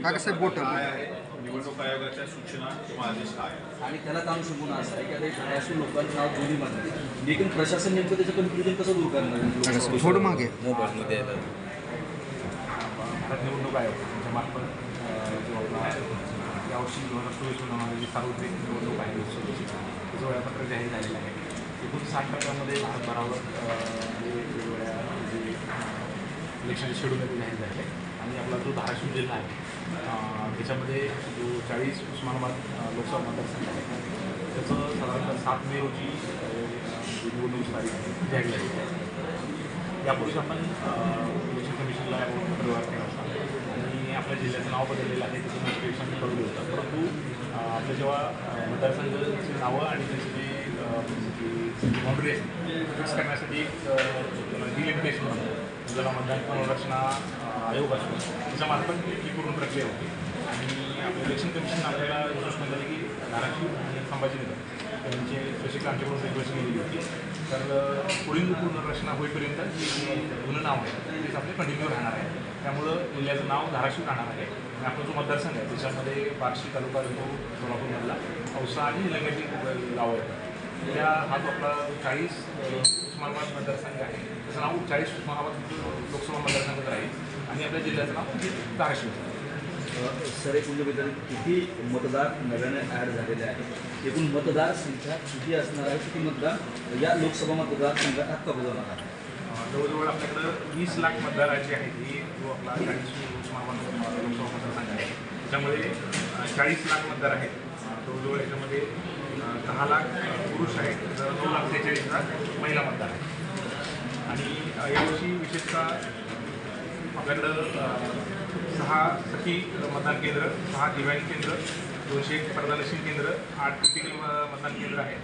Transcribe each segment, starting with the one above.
Kakasaheb bottle निवडणूक आयोगाच्या सूचना किंवा आदेश काय आणि त्याला काम संपूर्ण असं आहे की आता धाराशिव लोकांचं नाव जोडी मानलं लेकिन प्रशासन नेमकं त्याचं कन्फ्युजन कसं दूर करणार थोडं मागे मोबाईलमध्ये भारत निवडणूक आयोग यांच्या मार्फत जो आपला यावर्षी 2024 होणारी सार्वत्रिक निवडणूक आहे लोकसभेची त्याचं वेळापत्रक जाहीर झालेलं आहे. एकूण 60 टप्प्यामध्ये भारतभरावर वेगवेगळ्या जे इलेक्शनचे शेड्यूल आहे ते जाहीर झाले आणि आपला जो धाराशिव जिल्हा आहे त्याच्यामध्ये जो 40 उस्मानाबाद लोकसभा मतदारसंघ आहे त्याचं साधारणतः 7 मे रोजी निवडणूक तारीख जाहीर झालेली आहे. यापूर्वीच आपण इलेक्शन कमिशनला पत्रव्यवहार केला होता आणि आपल्या जिल्ह्याचं नाव बदललेलं आहे त्याचं नोटिफिकेशन कळवलं होतं. परंतु आपलं जेव्हा मतदारसंघाची नावं आणि त्याची जी बाउंड्री आहे फिक्स करण्यासाठी एक डिलिमिटेशन होतं ज्याला मतदान पुनर्रचना आयोग असतो त्याच्यामार्फत ही पूर्ण प्रक्रिया होती आणि आपलं इलेक्शन कमिशन आपल्याला सूचना झाली की धाराशिव आणि संभाजीनगर यांचे स्पेसिफिक आमच्याकडून रिक्वेस्ट केलेली होती. तर पुढील पुनर्रचना होईपर्यंत जी जुनं नाव आहे तेच आपले कंटिन्यू राहणार आहे. त्यामुळं जिल्ह्याचं नाव धाराशिव राहणार आहे आणि आपला जो मतदारसंघ आहे त्याच्यामध्ये बार्शी तालुका येतो सोलापूरमधला औसा आणि निलंग्याची गावं येतात. त्या हा जो आपला 40 उस्मानाबाद मतदारसंघ आहे त्याचं नाव 40 उस्मानाबाद लोकसभा मतदारसंघात राहील आणि आपल्या जिल्ह्याचं नाव धाराशिव. सर एकूण किती मतदार नव्याने ॲड झालेले आहेत एकूण मतदार संख्या किती असणार आहे किती मतदार या लोकसभा मतदारसंघात हक्क बजावणार आहे. जवळजवळ आपल्याकडं 20 लाख मतदाराची आहे ही जो आपला 40 उस्मानाबाद लोकसभा मतदारसंघ आहे त्याच्यामध्ये 40 लाख मतदार आहेत. जवळजवळ याच्यामध्ये 10 लाख पुरुष आहेत 9,43,000 महिला मतदार आहेत आणि यावर्षी विशेषतः आपल्याकडं 6 सखी मतदान केंद्र 6 दिव्यांग केंद्र 201 प्रधानशील केंद्र 8 क्रिटिकल मतदान केंद्र आहेत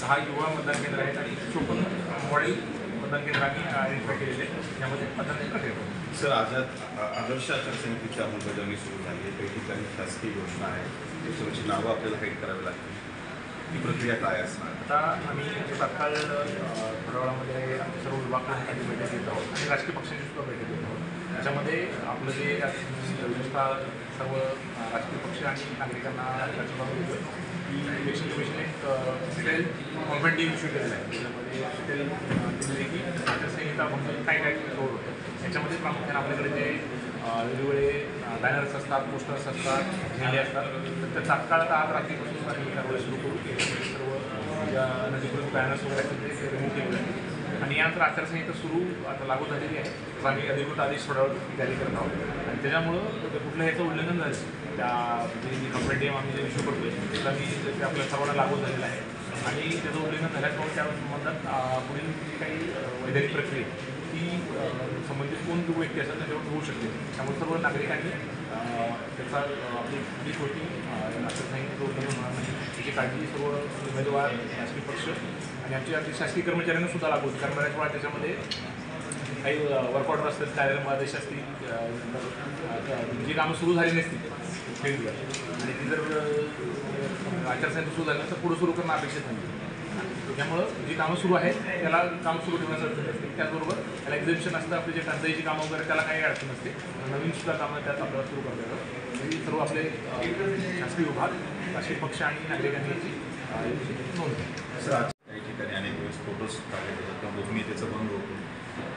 10 युवा मतदान केंद्र आहेत आणि 54 मॉडेल मतदान केंद्र आम्ही आयडेंटिफाय केलेले यामध्ये मतदान प्रक्रिया. सर आदर्श आचारसंहितेची अंमलबजावणी सुरू झाली आहे. काही ठिकाणी शासकीय घोषणा आहे त्याच्यावरची नावं आपल्याला हाईड करावी लागतील. ही प्रक्रिया काय असणार? आता आम्ही तात्काळ थोड्या वेळामध्ये सर्व विभाग प्रमुखांची बैठक घेत आहोत आणि राजकीय पक्षांची सुद्धा बैठक घेत आहोत. त्याच्यामध्ये आपलं जे विशेषतः सर्व राजकीय पक्ष आणि नागरिकांना त्याच्याबरोबर घेतो की इलेक्शन कमिशन एक डिटेल कॉन्फिडेंट इश्यू केलेला आहे. त्याच्यामध्ये डिटेल दिलेली की आचारसंहिता काय काय कव्हर होतं. याच्यामध्ये प्रामुख्याने आपल्याकडे जे वेगवेगळे बॅनर्स असतात पोस्टर्स असतात झेंडे असतात तर त्या तात्काळ आज रात्रीपासून आम्ही कारवाई सुरू करू. सर्व ज्या नदीकृत बॅनर्स वगैरे असतात ते रिमूव्ह केलेले आहेत आणि यानंतर आचारसंहिता सुरू आता लागू झालेली आहे. तर आम्ही अधिकृत आदेश थोड्या वेळ जारी करत आहोत आणि त्याच्यामुळं कुठलं ह्याचं उल्लंघन झालं त्या जे कंप्लेंट आम्ही जे इश्यू करतो आहे त्याला ते आपल्या सर्वांना लागू झालेलं आहे आणि त्याचं उल्लंघन झाल्यामुळे त्या संबंधात पुढील जी काही वैधानिक प्रक्रिया ती संबंधित कोण जो व्यक्ती असेल त्याच्यावर होऊ शकते. त्यामुळे सर्व नागरिकांनी त्याचा आपली जी होती आचारसंहितेचं उल्लंघन होणार नाही त्याची काळजी सर्व उमेदवार राजकीय पक्ष आणि आमच्या शासकीय कर्मचाऱ्यांना सुद्धा लागू होती. कारण बऱ्याच वेळा त्याच्यामध्ये काही वर्क ऑर्डर असतात कार्यालय आदेश असतील जी कामं सुरू झाली नसतील फील्डवर आणि ती जर आचारसंहिता सुरू झाली तर पुढे सुरू करणं अपेक्षित नाही. त्यामुळं जी कामं सुरू आहेत त्याला कामं सुरू ठेवण्यासाठी असते. त्याचबरोबर त्याला एक्झिबिशन असतं आपली जे टंचाईची कामं वगैरे त्याला काही अडचण असते. नवीनसुद्धा कामं त्यात आपल्याला सुरू करता येतात. तरी सर्व आपले शासकीय विभाग राजकीय पक्ष आणि नागरिकांनी याची नोंद घ्या. सर काही ठिकाणी अनेक वेळेस फोटोज टाकले जातात किंवा गोपनीयतेचं भंग होतो.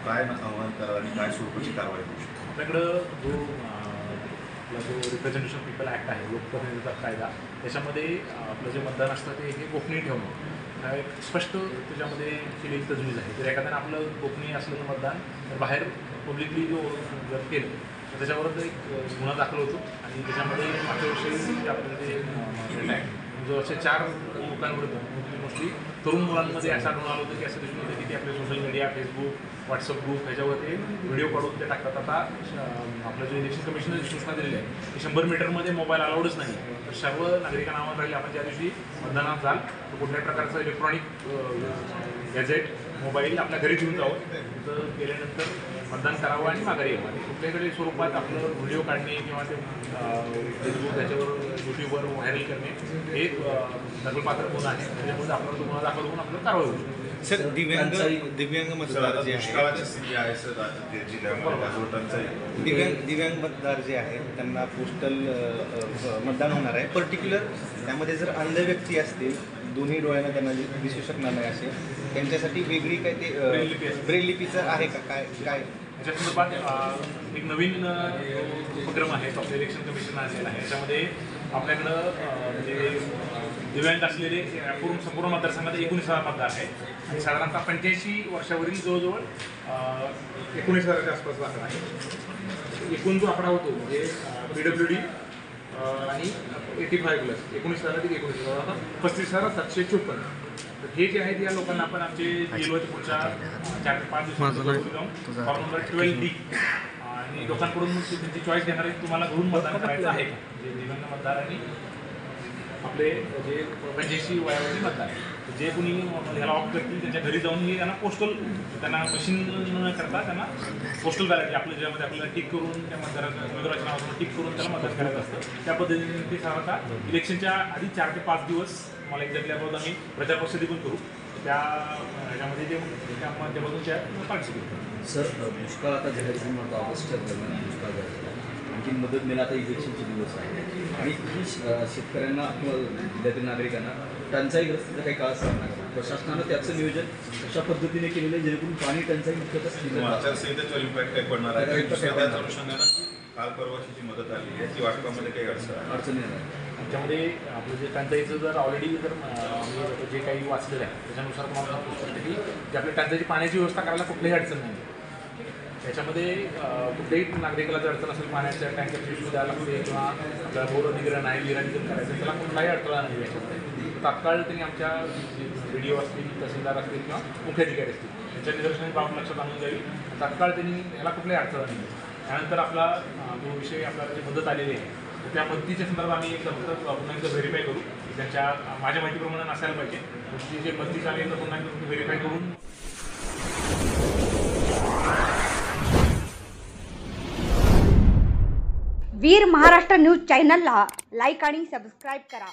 काय आव्हान करा आणि काय स्वरूपाची कारवाई होऊ शकते? आपल्याकडं जो रिप्रेझेंटेशन ऑफ पीपल ॲक्ट आहे लोकप्रतिनिधीचा कायदा त्याच्यामध्ये आपलं जे मतदान असतं ते हे गोपनीय ठेवणं हा एक स्पष्ट त्याच्यामध्ये केलेली तजवीज आहे. जर एखाद्यानं आपलं गोपनीय असलं मतदान तर बाहेर पब्लिकली जर केलं तर त्याच्यावर एक गुन्हा दाखल होतो आणि त्याच्यामध्ये मागच्या वर्षी आपलं जे जो असे 4 लोकांविरुद्ध मोस्टली तरुण मुलांमध्ये असं आढळून आलं होतं की असं दिसून येतं की ते आपले social media Facebook WhatsApp group ह्याच्यावर ते व्हिडिओ काढून ते टाकतात. आता आपलं जे इलेक्शन कमिशनने जी सूचना दिलेली आहे की 100 मीटरमध्ये मोबाईल अलाउडच नाही. तर सर्व नागरिकांना आव्हान राहील आपण ज्या दिवशी मतदानात जाल तर कुठल्याही प्रकारचं इलेक्ट्रॉनिक गॅजेट मोबाईल आपल्या घरी घेऊन जावं. तिथं गेल्यानंतर मतदान करावं आणि माघारी यावं आणि कुठल्याही स्वरूपात आपलं व्हिडिओ काढणे किंवा ते फेसबुक त्याच्यावर यूट्यूबवर व्हायरल करणे हे दखलपात्र गुन्हा आहे. त्याच्यामुळे आपल्याला तो गुन्हा दाखल होऊन आपल्याला कारवाई होऊ शकते. सर टंचाई- दिव्यांग सर, मतदार आता जे आहेत दुष्काळाची स्थिती आहे सर ते जिल्ह्यामध्ये अजून टंचाई दिव्यांग मतदार जे आहेत त्यांना पोस्टल मतदान होणार आहे. पर्टिक्युलर त्यामध्ये जर अंध व्यक्ती असतील, दोन्ही डोळ्यांना त्यांना दिसू शकणार नाही असेल, त्यांच्यासाठी वेगळी काय ते ब्रेल लिपी आहे. ब्रेल लिपीचं आहे का काय काय याच्या संदर्भात एक नवीन उपक्रम आहे तो आपल्या इलेक्शन कमिशन आणलेला आहे. याच्यामध्ये आपल्याकडं म्हणजे दिव्यांग असलेले संपूर्ण मतदारसंघात 19,000 मतदार आहेत आणि साधारणतः 85 वर्षावरील जवळजवळ 19,000च्या आसपास आकडा आहे. एकूण जो आकडा होतो म्हणजे PWD आणि 85+, 19,000 35,754. तर हे जे आहेत या लोकांना आपण आमचे गेलोच्या पुढच्या 4 ते 5 दिवसात जाऊन फॉर्म नंबर 12D आणि लोकांकडून त्यांची चॉईस घेणार आहे तुम्हाला घरून मतदान करायचं आहे का, जे दिव्यांग मतदार आणि आपले जे 85 वयावरील मतदार आहे. जे कोणी ह्याला ऑप्ट करतील त्यांच्या घरी जाऊन हे त्यांना पोस्टल त्यांना मशीन न करता त्यांना पोस्टल बॅलेट आपल्या ज्यामध्ये आपल्याला टिक करून त्या उमेदवाराच्या नावावर टिक करून त्याला मतदान करायचं असतं. त्या पद्धतीने ते साधारणतः इलेक्शनच्या आधी 4 ते 5 दिवस मला एक्झॅक्टली याबाबत आम्ही प्रचार प्रसिद्धी पण करू त्या ह्याच्यामध्ये जे त्या माध्यमातून त्या पार्टिसिपेट करू. सर दुष्काळ आता जाहीर झाला होता ऑगस्टच्या दरम्यान दुष्काळ जाहीर झाला. आणखी मदत मिळेल आता इलेक्शनचे दिवस आहे आणि ही शेतकऱ्यांना किंवा जिल्ह्यातील नागरिकांना टंचाईग्रस्तीचा काही काळ सामना करा. प्रशासनानं त्याचं नियोजन अशा पद्धतीने केलेलं आहे जेणेकरून पाणी टंचाई मुख्यतः आचारसंहितेच्यावर इम्पॅक्ट काही पडणार आहे त्याच अनुषंगानं काल परवाची जी मदत आली आहे ती वाटपामध्ये काही अडचणी येणार. त्याच्यामध्ये आपलं जे टंचाईचं जर ऑलरेडी जर आम्ही जे काही वाचलेलं आहे त्याच्यानुसार तुम्हाला सांगू शकतो की जे आपल्या टंचाईची पाण्याची व्यवस्था करायला कुठलीही अडचण नाही. त्याच्यामध्ये कुठल्याही नागरिकाला जर अडचण असेल पाण्याच्या टँकरची सुविधा लागते किंवा आपल्याला बोर अधिग्रहण आहे विरानिकरण करायचं त्याला कुठलाही अडथळा नाही याच्यामध्ये. तात्काळ त्यांनी आमच्या BDO असतील, तहसीलदार असतील किंवा मुख्याधिकारी असतील यांच्या निदर्शनाची बाब लक्षात आणून द्यावी. तात्काळ त्यांनी याला कुठलाही अडथळा नाही. त्यानंतर आपला जो विषय आपल्याला जी मदत आलेली आहे त्या मदतीच्या संदर्भात आम्ही एकदा फक्त पुन्हा एकदा व्हेरीफाय करू की त्यांच्या माझ्या माहितीप्रमाणे नसायला पाहिजे. ती जे मदतीचं आली तर पुन्हा एकदा व्हेरीफाय करून वीर महाराष्ट्र न्यूज चॅनलला लाईक आणि सबस्क्राईब करा.